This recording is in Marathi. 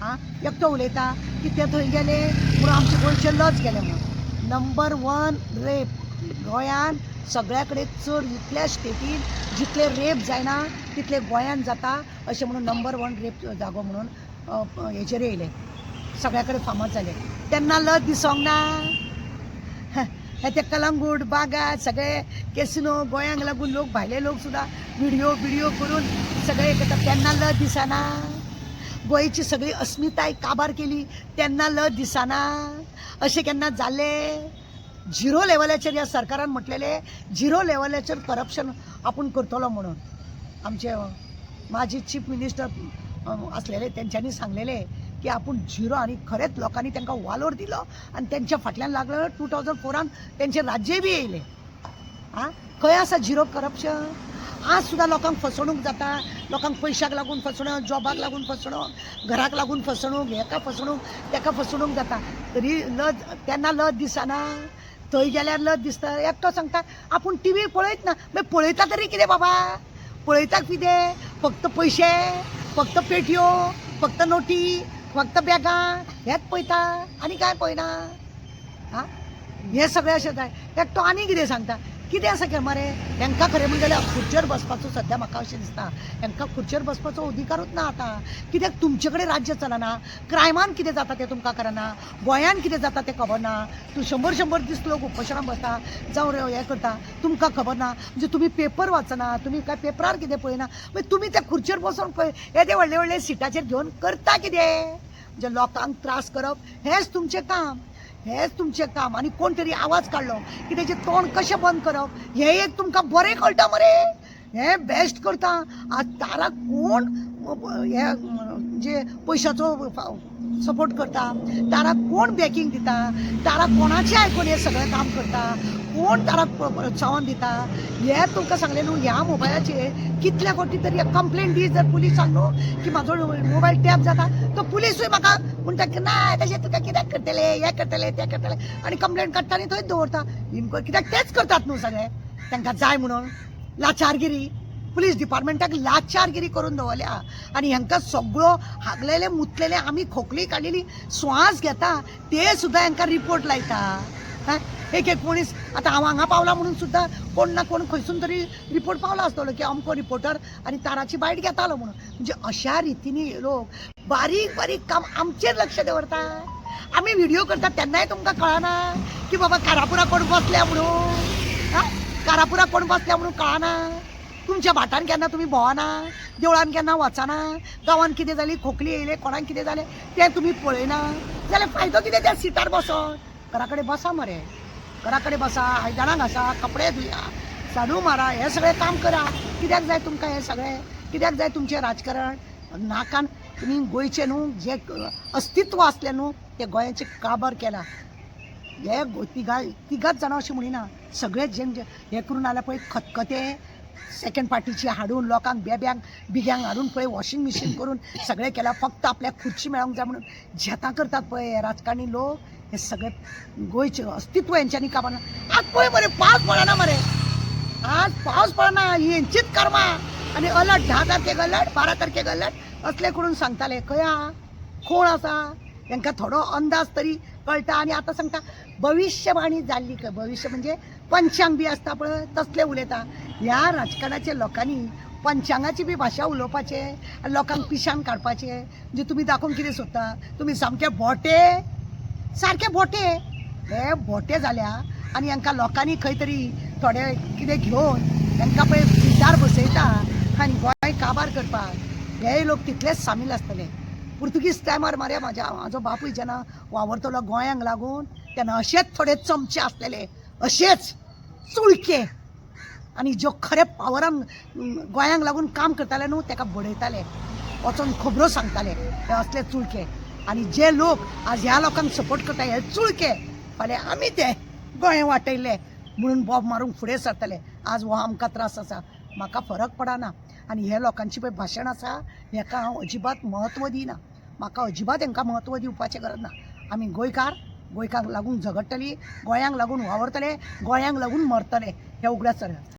हां एकटो उलयता की ते थंय गेले म्हणून आमचे गोंयचे लज गेले म्हणून. नंबर 1 रेप गोंयान सगळ्या कडेन चड इतल्या स्टेटीन जितले रेप जायना तितले गोंयान जाता अशें म्हणून नंबर 1 रेप जागो म्हणून हेचेर येयले, सगळ्या कडेन फामाद जाले. तेन्ना लज दिसोंक ना. ते कलंगूट बागा सगळे कॅसिनो गोंयांक लागून लोक भायले लोक सुद्दां व्हिडिओ करून सगळे करता तेन्ना लज दिसना. गोंयची सगळी अस्मिताय काबार केली तेन्ना लज दिसना. अशें केन्ना जालें? झिरो लेवलाचेर ह्या सरकारान म्हटलेले झिरो लेवलाचेर करप्शन आपूण करतलो म्हणून. आमचे माजी चीफ मिनिस्टर असलेले तेंच्यांनी सांगलेले की आपूण झिरो आनी खरेंच लोकांनी तांकां वालोर दिलो आनी तेंच्या फाटल्यान लागलो 2004 तेंचे राज्यय बी येयले. आं खंय आसा झिरो करप्शन? आज सुद्दां लोकांक फसवणूक जाता, लोकांक पयशाक लागून फसवणूक, जॉबाक लागून फसवणूक, घराक लागून फसवणूक, हेका फसवणूक तेका फसवणूक जाता. तरी लज तेन्ना लज दिसना. थंय गेल्यार लज दिसता. एकटो सांगता आपूण टीव्ही पळयत ना. मागीर पळयता तरी कितें बाबा? पळयता कितें? फक्त पयशे, फक्त पेटयो, फक्त नोटी, फक्त बॅगां हेच पळयता आनी काय पळयना. हां हे सगळें अशें जाय. एकटो आनी कितें सांगता? कितें आसा काय मरे? हेंकां खरें म्हणलें जाल्यार खुर्चेर बसपाचो सद्या म्हाका अशें दिसता हेंकां खुर्चेर बसपाचो अधिकारूच ना आतां. कित्याक तुमचे कडेन राज्य चलना. क्रायमान कितें जाता तें तुमकां कळना. गोंयान कितें जाता तें खबर ना. तूं 100 दीस लोक उपोशणां बसता जावं हें करता तुमकां खबर ना. म्हणजे तुमी पेपर वाचना, तुमी काय पेपरार कितें पळयना. मागीर तुमी त्या खुर्चेर बसून येदे व्हडले व्हडले सिटाचेर घेवन करता कितें? म्हणजे लोकांक त्रास करप हेंच तुमचें काम. हेच तुमचें काम. आनी कोण तरी आवाज काडलो की तेजें तोंड कशें बंद करप हें एक तुमकां बरें कळटा मरे. हें बेस्ट करता. आज ताराक कोण हें जे पयशांचो सपोर्ट करता, ताराक कोण बॅकींग दिता, ताराक कोणाचें आयकून हें सगळें काम करता, कोण ताराक प्रोत्साहन दिता हें तुमकां सांगलें न्हू. ह्या मोबायलाचेर कितल्या फावटी तरी कंप्लेंट दी जर पुलिसांक न्हू की म्हाजो मोबायल टॅप जाता तो पुलीसूय म्हाका म्हणटा की ना तशें तुका कित्याक करतले, हें करतले तें करतले आनी कंप्लेंट काडटा आनी थंयच दवरता. कित्याक तेच करतात न्हू सगळे तांकां जाय म्हणून. लाचारगिरी पुलीस डिपार्टमेंटाक लाचारगिरी करून दवरल्या आनी हांकां सगळो हागलेले मुतलेले आमी खोकली काडिल्ली श्वास घेता ते सुद्दां हांकां रिपोर्ट लायता. एक मनीस आतां हांव हांगा पावला म्हणून सुद्दां कोण ना कोण खंयसून तरी रिपोर्ट पावला आसतलो की अमको रिपोर्टर आनी ताराची बायट घेतालो म्हणून. म्हणजे अशा रितीनी लोक बारीक बारीक काम आमचेर लक्ष दवरता. आमी व्हिडिओ करता तेन्नाय तुमकां कळना की बाबा कारापुरा कोण बसल्या म्हणून. कारापुरा कोण बसल्या म्हणून कळना. तुमच्या भाटान केन्ना तुमी भोंवना, देवळान केन्ना वचना, गांवांत कितें जाली खोकली येयले कोणाक कितें जालें तें तुमी पळयना जाल्यार फायदो कितें त्या सिटार बसोन? घरा कडेन बसा मरे. घरा कडेन बसा, आयदनां घासा, कपडे धुया, झाडू मारा, हें सगळें काम करा. कित्याक जाय तुमकां हें सगळें? कित्याक जाय तुमचें राजकारण? नाकान तुमी गोंयचें न्हू जें अस्तित्व आसलें न्हू तें गोंयाचें काबार केलां. हे तिगाच जाणां अशें म्हणिना सगळे जे हें करून आल्या पळय खतखते सेकंड पार्टीची हाडून लोकांक बिग्यांक हाडून पळय वॉशिंग मशीन करून सगळें केलां. फक्त आपल्याक खुर्ची मेळोंक जाय म्हणून झेतां करतात पळय हे राजकारणी लोक. हे सगळें गोंयचें अस्तित्व हेंच्यांनी काबार. आज पळय मरे पावस पडना मरे. आज पावस पडना ही हेंचीच कर्मा. आनी अलर्ट 10 तारखेक अलर्ट 12 तारखेक अलर्ट असले करून सांगताले. खंय आहा? कोण आसा? तांकां थोडो अंदाज तरी कळटा. आनी आतां सांगता भविष्यवाणी जाल्ली खंय. भविष्य म्हणजे पंचांग बी आसता पळय तसलें उलयता. ह्या राजकारणाच्या लोकांनी पंचांगाची बी भाशा उलोवपाचे आनी लोकांक पिशान काडपाचे. म्हणजे तुमी दाखोवन कितें सोदता? तुमी सामके भोटे, सारके भोटे. हे भोटे जाल्या आनी हांकां लोकांनी खंय तरी थोडे कितें घेवन तांकां पळय सिटार बसयता आनी गोंय काबार करपाक हे लोक तितलेच सामील आसतले. पुर्तुगीज टायमार मरे म्हाजो बापूय जेन्ना वावरतलो गोंयांक लागून तेन्ना अशेच थोडे चमचे आसलेले, अशेच चुळके आनी ज्यो खरे पावरान गोंयांक लागून काम करताले न्हू ताका बडयताले, वचोन खबरो सांगताले हे असले चुळके. आनी जे लोक आज ह्या लोकांक सपोर्ट करता हे चुळके फाल्यां आमी ते गोंय वाटयले म्हणून बॉब मारूंक फुडें सरतले. आज हो आमकां त्रास आसा म्हाका फरक पडना. आनी हे लोकांची पळय भाशण आसा हेका हांव अजिबात म्हत्व दिना. म्हाका अजिबात हांकां म्हत्व दिवपाचें गरज ना. आमी गोंयकांक लागून झगडटलीं, गोंयांक लागून वावरतले, गोंयांक लागून मरतले हें उगडास जालें.